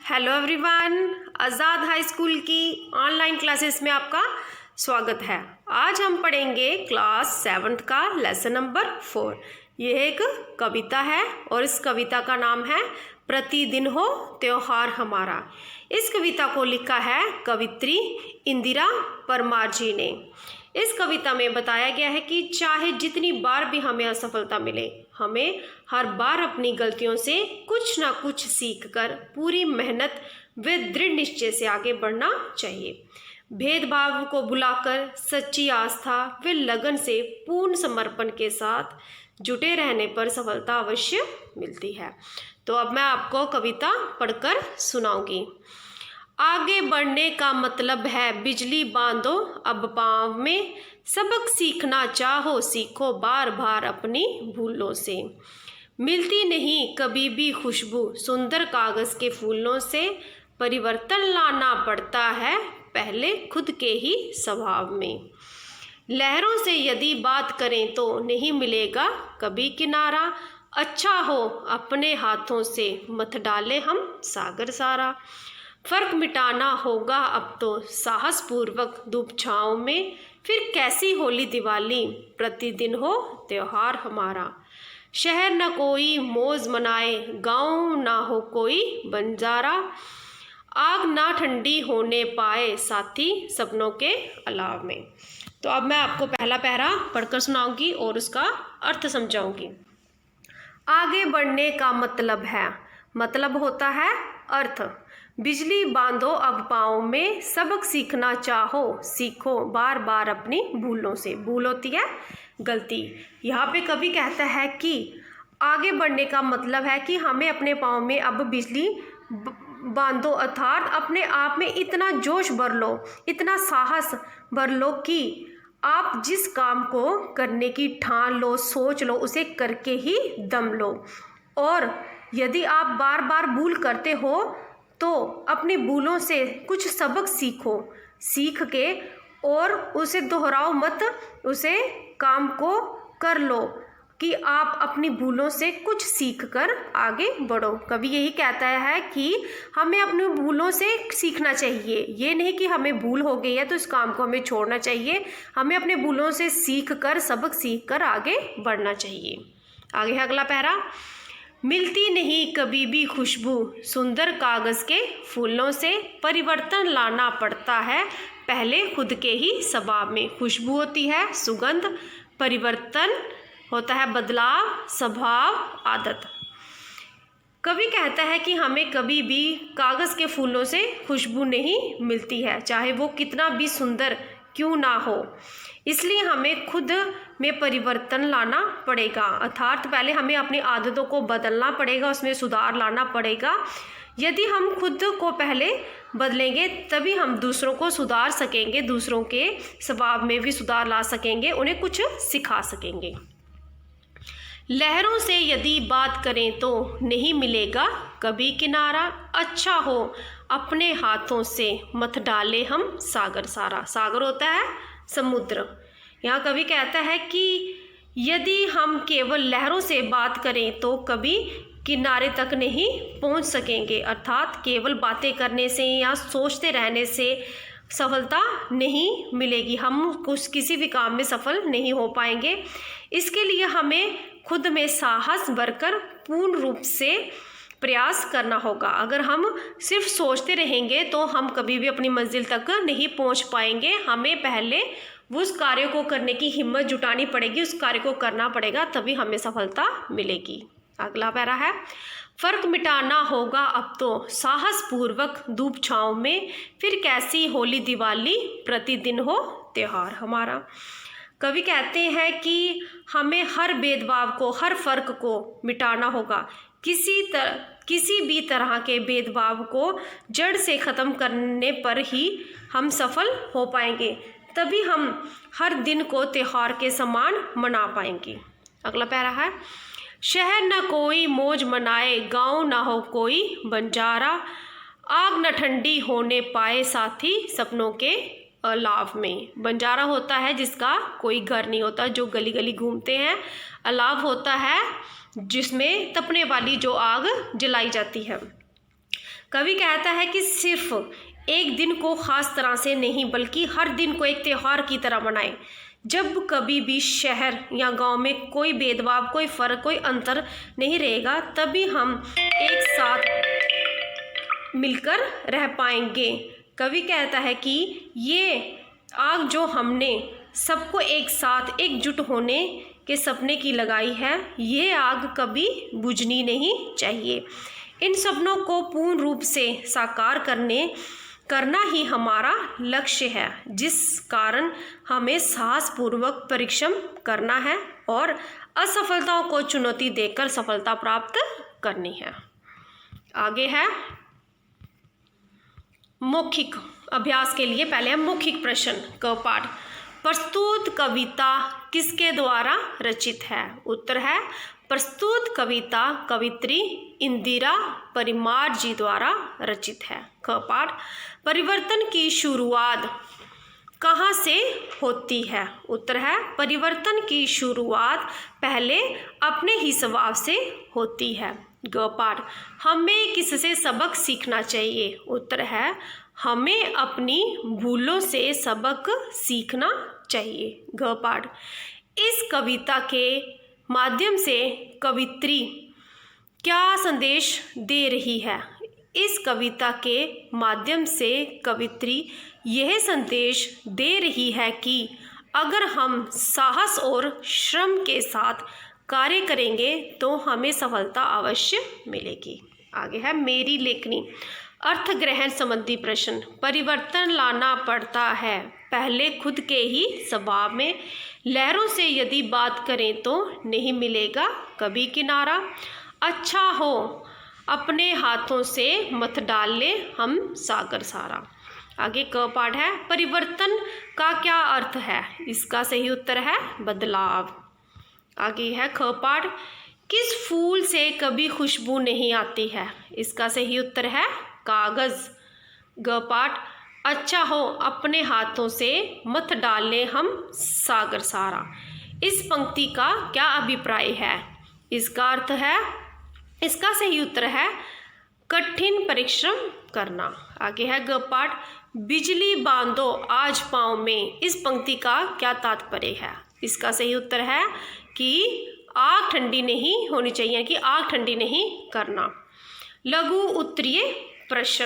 Hello everyone, आज़ाद high school की online classes में आपका स्वागत है। आज हम पढ़ेंगे क्लास 7th का लेसन नंबर 4। यह एक कविता है और इस कविता का नाम है प्रतिदिन हो त्योहार हमारा। इस कविता को लिखा है कवित्री इंदिरा परमार जी ने। इस कविता में बताया गया है कि चाहे जितनी बार भी हमें असफलता मिले, हमें हर बार अपनी गलतियों से कुछ ना कुछ सीखकर पूरी मेहनत व दृढ़ निश्चय से आगे बढ़ना चाहिए। भेदभाव को भुलाकर सच्ची आस्था व लगन से पूर्ण समर्पण के साथ जुटे रहने पर सफलता अवश्य मिलती है। तो अब मैं आपको कविता पढ़कर सुनाऊंगी। आगे बढ़ने का मतलब है बिजली बांधो अब पाँव में, सबक सीखना चाहो सीखो बार बार अपनी भूलों से। मिलती नहीं कभी भी खुशबू सुंदर कागज़ के फूलों से, परिवर्तन लाना पड़ता है पहले खुद के ही स्वभाव में। लहरों से यदि बात करें तो नहीं मिलेगा कभी किनारा, अच्छा हो अपने हाथों से मत डाले हम सागर सारा। फर्क मिटाना होगा अब तो साहस पूर्वक धूप छाँव में, फिर कैसी होली दिवाली प्रतिदिन हो त्योहार हमारा। शहर न कोई मौज मनाए गाँव ना हो कोई बंजारा, आग ना ठंडी होने पाए साथी सपनों के अलाव में। तो अब मैं आपको पहला पैरा पढ़कर सुनाऊंगी और उसका अर्थ समझाऊंगी। आगे बढ़ने का मतलब होता है अर्थ। बिजली बांधो अब पाँव में, सबक सीखना चाहो सीखो बार बार अपनी भूलों से। भूल होती है गलती। यहाँ पे कवि कहता है कि आगे बढ़ने का मतलब है कि हमें अपने पाँव में अब बिजली बांधो, अर्थात अपने आप में इतना जोश भर लो, इतना साहस भर लो कि आप जिस काम को करने की ठान लो, सोच लो, उसे करके ही दम लो। और यदि आप बार बार भूल करते हो तो अपनी भूलों से कुछ सबक सीख के और उसे दोहराओ मत, उसे काम को कर लो कि आप अपनी भूलों से कुछ सीख कर आगे बढ़ो। कवि यही कहता है कि हमें अपनी भूलों से सीखना चाहिए। ये नहीं कि हमें भूल हो गई है तो इस काम को हमें छोड़ना चाहिए। हमें अपने भूलों से सबक सीख कर आगे बढ़ना चाहिए। आगे है अगला पैरा। मिलती नहीं कभी भी खुशबू सुंदर कागज़ के फूलों से, परिवर्तन लाना पड़ता है पहले खुद के ही स्वभाव में। खुशबू होती है सुगंध, परिवर्तन होता है बदलाव, स्वभाव, आदत। कवि कहता है कि हमें कभी भी कागज़ के फूलों से खुशबू नहीं मिलती है, चाहे वो कितना भी सुंदर क्यों ना हो। इसलिए हमें खुद में परिवर्तन लाना पड़ेगा, अर्थात पहले हमें अपनी आदतों को बदलना पड़ेगा, उसमें सुधार लाना पड़ेगा। यदि हम खुद को पहले बदलेंगे तभी हम दूसरों को सुधार सकेंगे, दूसरों के स्वभाव में भी सुधार ला सकेंगे, उन्हें कुछ सिखा सकेंगे। लहरों से यदि बात करें तो नहीं मिलेगा कभी किनारा, अच्छा हो अपने हाथों से मत डाले हम सागर सारा। सागर होता है समुद्र। यहाँ कवि कहता है कि यदि हम केवल लहरों से बात करें तो कभी किनारे तक नहीं पहुँच सकेंगे, अर्थात केवल बातें करने से या सोचते रहने से सफलता नहीं मिलेगी। हम किसी भी काम में सफल नहीं हो पाएंगे। इसके लिए हमें खुद में साहस भरकर पूर्ण रूप से प्रयास करना होगा। अगर हम सिर्फ सोचते रहेंगे तो हम कभी भी अपनी मंजिल तक नहीं पहुंच पाएंगे। हमें पहले उस कार्य को करने की हिम्मत जुटानी पड़ेगी, उस कार्य को करना पड़ेगा, तभी हमें सफलता मिलेगी। अगला पैरा है। फर्क मिटाना होगा अब तो साहस पूर्वक धूप छाँव में, फिर कैसी होली दिवाली प्रतिदिन हो त्योहार हमारा। कवि कहते हैं कि हमें हर भेदभाव को, हर फर्क को मिटाना होगा। किसी भी तरह के भेदभाव को जड़ से ख़त्म करने पर ही हम सफल हो पाएंगे, तभी हम हर दिन को त्योहार के समान मना पाएंगे। अगला पैरा है। शहर न कोई मौज मनाए गाँव ना हो कोई बंजारा, आग न ठंडी होने पाए साथी सपनों के अलाव में। बंजारा होता है जिसका कोई घर नहीं होता, जो गली गली घूमते हैं। अलाव होता है जिसमें तपने वाली जो आग जलाई जाती है। कवि कहता है कि सिर्फ एक दिन को खास तरह से नहीं बल्कि हर दिन को एक त्यौहार की तरह मनाएं। जब कभी भी शहर या गांव में कोई भेदभाव, कोई फर्क, कोई अंतर नहीं रहेगा, तभी हम एक साथ मिलकर रह पाएंगे। कवि कहता है कि ये आग जो हमने सबको एक साथ एकजुट होने के सपने की लगाई है, ये आग कभी बुझनी नहीं चाहिए। इन सपनों को पूर्ण रूप से साकार करना ही हमारा लक्ष्य है, जिस कारण हमें साहसपूर्वक परिश्रम करना है और असफलताओं को चुनौती देकर सफलता प्राप्त करनी है। आगे है मौखिक अभ्यास के लिए पहले हम मौखिक प्रश्न का पाठ। प्रस्तुत कविता किसके द्वारा रचित है? उत्तर है प्रस्तुत कविता कवित्री इंदिरा परिमार जी द्वारा रचित है। क पाठ परिवर्तन की शुरुआत कहाँ से होती है? उत्तर है परिवर्तन की शुरुआत पहले अपने ही स्वभाव से होती है। ग पाठ हमें किससे सबक सीखना चाहिए? उत्तर है हमें अपनी भूलों से सबक सीखना चाहिए। घ पाठ इस कविता के माध्यम से कवित्री क्या संदेश दे रही है? इस कविता के माध्यम से कवित्री यह संदेश दे रही है कि अगर हम साहस और श्रम के साथ कार्य करेंगे तो हमें सफलता अवश्य मिलेगी। आगे है मेरी लेखनी अर्थ ग्रहण संबंधी प्रश्न। परिवर्तन लाना पड़ता है पहले खुद के ही स्वभाव में। लहरों से यदि बात करें तो नहीं मिलेगा कभी किनारा। अच्छा हो अपने हाथों से मत डाल ले हम सागर सारा। आगे क पाठ है परिवर्तन का क्या अर्थ है? इसका सही उत्तर है बदलाव। आगे है ख पाठ किस फूल से कभी खुशबू नहीं आती है? इसका सही उत्तर है कागज। ग पाठ अच्छा हो अपने हाथों से मत डाले हम सागर सारा। इस पंक्ति का क्या अभिप्राय है? इसका अर्थ है इसका सही उत्तर है कठिन परिश्रम करना। आगे है ग पाठ बिजली बांधो आज पाँव में। इस पंक्ति का क्या तात्पर्य है? इसका सही उत्तर है कि आग ठंडी नहीं होनी चाहिए, कि आग ठंडी नहीं करना। लघु उत्तरीय प्रश्न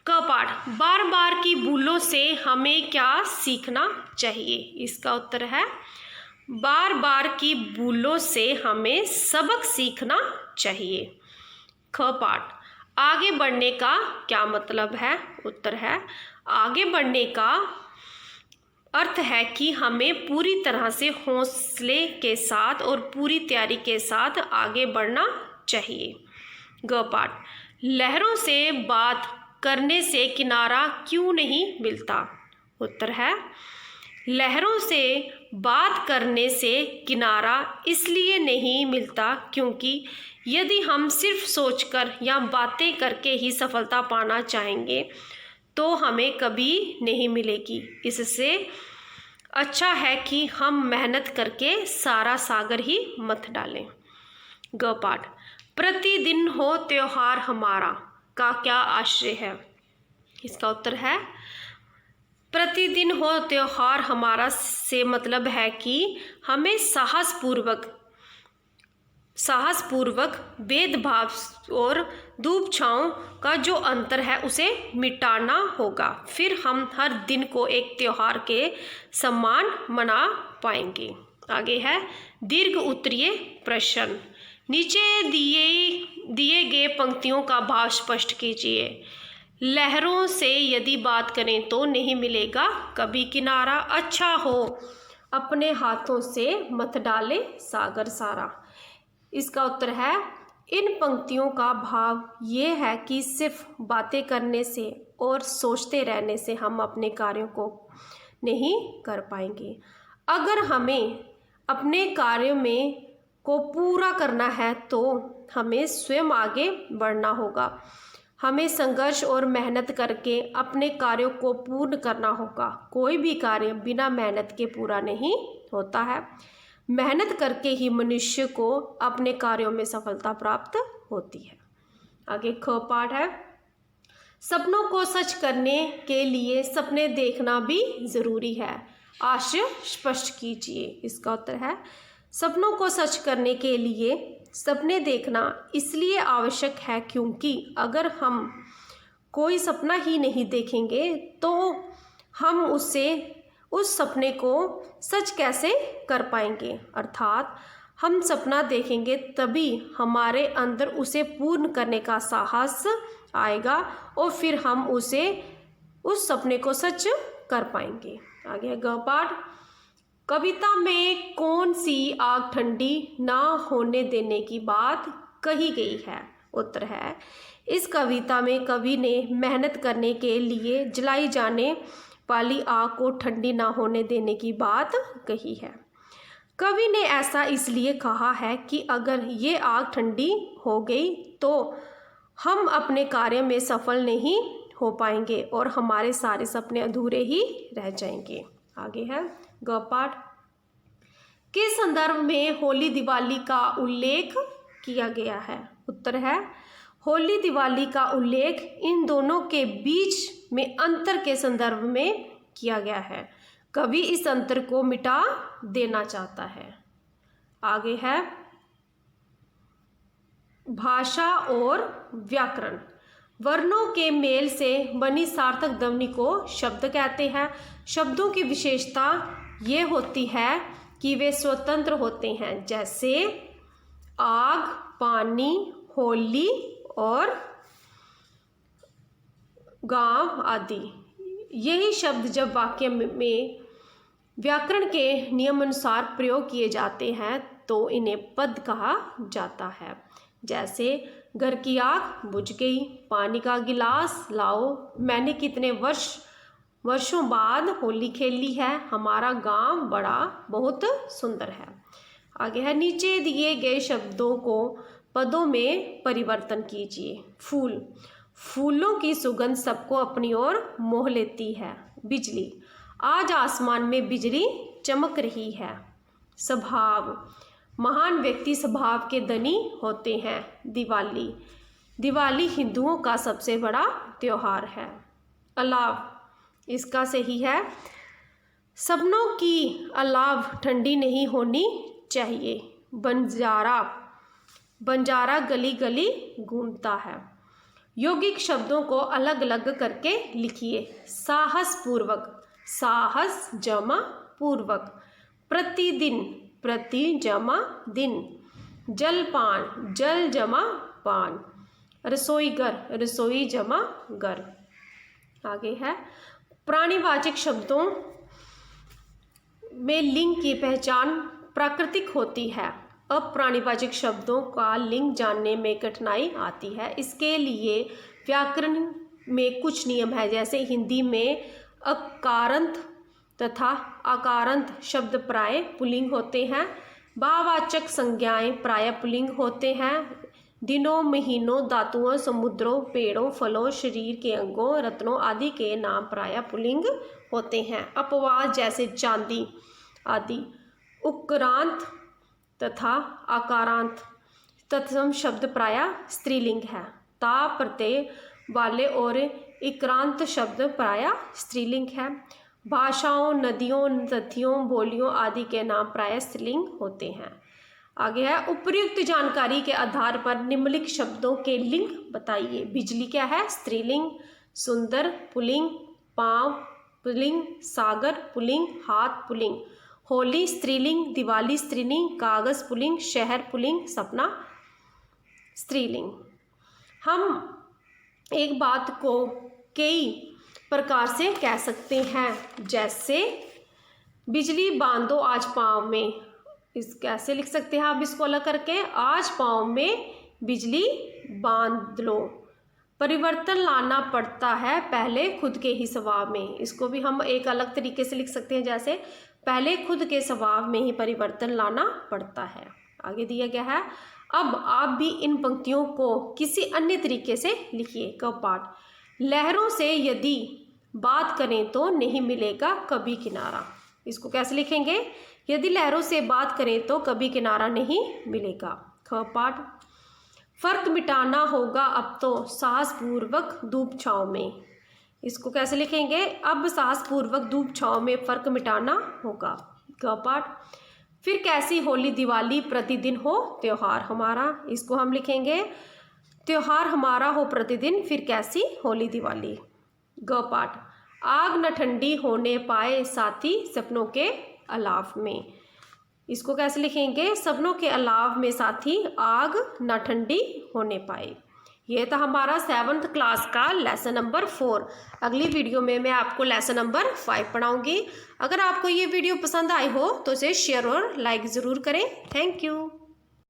क पाठ बार बार की भूलों से हमें क्या सीखना चाहिए? इसका उत्तर है बार बार की भूलों से हमें सबक सीखना चाहिए। ख पाठ आगे बढ़ने का क्या मतलब है? उत्तर है आगे बढ़ने का अर्थ है कि हमें पूरी तरह से हौसले के साथ और पूरी तैयारी के साथ आगे बढ़ना चाहिए। ग पाठ लहरों से बात करने से किनारा क्यों नहीं मिलता? उत्तर है लहरों से बात करने से किनारा इसलिए नहीं मिलता क्योंकि यदि हम सिर्फ सोचकर या बातें करके ही सफलता पाना चाहेंगे तो हमें कभी नहीं मिलेगी। इससे अच्छा है कि हम मेहनत करके सारा सागर ही मत डालें। ग पाठ प्रतिदिन हो त्योहार हमारा का क्या आशय है? इसका उत्तर है प्रतिदिन हो त्योहार हमारा से मतलब है कि हमें साहसपूर्वक भेदभाव और धूप छाँव का जो अंतर है उसे मिटाना होगा। फिर हम हर दिन को एक त्यौहार के समान मना पाएंगे। आगे है दीर्घ उत्तरीय प्रश्न। नीचे दिए गए पंक्तियों का भाव स्पष्ट कीजिए। लहरों से यदि बात करें तो नहीं मिलेगा कभी किनारा। अच्छा हो अपने हाथों से मत डाले सागर सारा। इसका उत्तर है इन पंक्तियों का भाव ये है कि सिर्फ बातें करने से और सोचते रहने से हम अपने कार्यों को नहीं कर पाएंगे। अगर हमें अपने कार्यों में को पूरा करना है तो हमें स्वयं आगे बढ़ना होगा। हमें संघर्ष और मेहनत करके अपने कार्यों को पूर्ण करना होगा। कोई भी कार्य बिना मेहनत के पूरा नहीं होता है। मेहनत करके ही मनुष्य को अपने कार्यों में सफलता प्राप्त होती है। आगे ख पाठ है सपनों को सच करने के लिए सपने देखना भी ज़रूरी है। आशय स्पष्ट कीजिए। इसका उत्तर है सपनों को सच करने के लिए सपने देखना इसलिए आवश्यक है क्योंकि अगर हम कोई सपना ही नहीं देखेंगे तो हम उस सपने को सच कैसे कर पाएंगे। अर्थात हम सपना देखेंगे तभी हमारे अंदर उसे पूर्ण करने का साहस आएगा और फिर हम उस सपने को सच कर पाएंगे। आगे ग पाठ। कविता में कौन सी आग ठंडी ना होने देने की बात कही गई है। उत्तर है इस कविता में कवि ने मेहनत करने के लिए जलाई जाने वाली आग को ठंडी ना होने देने की बात कही है। कवि ने ऐसा इसलिए कहा है कि अगर ये आग ठंडी हो गई तो हम अपने कार्य में सफल नहीं हो पाएंगे और हमारे सारे सपने अधूरे ही रह जाएंगे। आगे है ग पाठ। किस संदर्भ में होली दिवाली का उल्लेख किया गया है। उत्तर है होली दिवाली का उल्लेख इन दोनों के बीच में अंतर के संदर्भ में किया गया है। कवि इस अंतर को मिटा देना चाहता है। आगे है भाषा और व्याकरण। वर्णों के मेल से बनी सार्थक ध्वनि को शब्द कहते हैं। शब्दों की विशेषता ये होती है कि वे स्वतंत्र होते हैं, जैसे आग, पानी, होली और गांव आदि। यही शब्द जब वाक्य में व्याकरण के नियम अनुसार प्रयोग किए जाते हैं तो इन्हें पद कहा जाता है। जैसे घर की आग बुझ गई, पानी का गिलास लाओ, मैंने कितने वर्षों बाद होली खेली है, हमारा गांव बड़ा बहुत सुंदर है। आगे है नीचे दिए गए शब्दों को पदों में परिवर्तन कीजिए। फूल, फूलों की सुगंध सबको अपनी ओर मोह लेती है। बिजली, आज आसमान में बिजली चमक रही है। स्वभाव, महान व्यक्ति स्वभाव के धनी होते हैं। दिवाली, दिवाली हिंदुओं का सबसे बड़ा त्योहार है। अलाव, इसका सही है सपनों की अलाव ठंडी नहीं होनी चाहिए। बंजारा, बंजारा गली गली घूमता है। यौगिक शब्दों को अलग अलग करके लिखिए। साहस पूर्वक, साहस जमा पूर्वक। प्रतिदिन, प्रति जमा दिन। जलपान, जल जमा पान। रसोईघर, रसोई जमा घर। आगे है प्राणीवाचक शब्दों में लिंग की पहचान प्राकृतिक होती है। अप्राणीवाचक शब्दों का लिंग जानने में कठिनाई आती है। इसके लिए व्याकरण में कुछ नियम है, जैसे हिंदी में अकारांत तथा आकारांत शब्द प्राय पुल्लिंग होते हैं। भाववाचक संज्ञाएं प्राय पुल्लिंग होते हैं। दिनों, महीनों, धातुओं, समुद्रों, पेड़ों, फलों, शरीर के अंगों, रत्नों आदि के नाम प्राय पुल्लिंग होते हैं। अपवाद जैसे चांदी आदि। उक्रांत तथा आकारांत तत्सम शब्द प्राय स्त्रीलिंग है। ता प्रत्यय वाले और इक्रांत शब्द प्राय स्त्रीलिंग है। भाषाओं, नदियों, तथियों, बोलियों आदि के नाम प्राय स्त्रीलिंग होते हैं। आगे है उपर्युक्त जानकारी के आधार पर निम्नलिखित शब्दों के लिंग बताइए। बिजली क्या है? स्त्रीलिंग। सुंदर पुल्लिंग। पाँव पुल्लिंग। सागर पुल्लिंग। हाथ पुल्लिंग। होली स्त्रीलिंग। दिवाली स्त्रीलिंग। कागज पुल्लिंग। शहर पुल्लिंग। सपना स्त्रीलिंग। हम एक बात को कई प्रकार से कह सकते हैं, जैसे बिजली बांधो आज पाँव में। इस कैसे लिख सकते हैं आप इसको अलग करके? आज पाँव में बिजली बांध लो। परिवर्तन लाना पड़ता है पहले खुद के ही स्वभाव में। इसको भी हम एक अलग तरीके से लिख सकते हैं, जैसे पहले खुद के स्वभाव में ही परिवर्तन लाना पड़ता है। आगे दिया गया है अब आप भी इन पंक्तियों को किसी अन्य तरीके से लिखिए। क पाठ, लहरों से यदि बात करें तो नहीं मिलेगा कभी किनारा। इसको कैसे लिखेंगे? यदि लहरों से बात करें तो कभी किनारा नहीं मिलेगा। ख पाठ, फ़र्क मिटाना होगा अब तो साहसपूर्वक धूप छाँव में। इसको कैसे लिखेंगे? अब साहसपूर्वक धूप छाँव में फ़र्क मिटाना होगा। ग पाठ। फिर कैसी होली दिवाली प्रतिदिन हो त्योहार हमारा। इसको हम लिखेंगे त्योहार हमारा हो प्रतिदिन, फिर कैसी होली दिवाली। ग पाठ। आग न ठंडी होने पाए साथी सपनों के अलाव में। इसको कैसे लिखेंगे? सपनों के अलाव में साथी आग न ठंडी होने पाए। ये था हमारा 7th क्लास का लेसन नंबर 4। अगली वीडियो में मैं आपको लेसन नंबर 5 पढ़ाऊंगी। अगर आपको ये वीडियो पसंद आई हो तो इसे शेयर और लाइक ज़रूर करें। Thank you.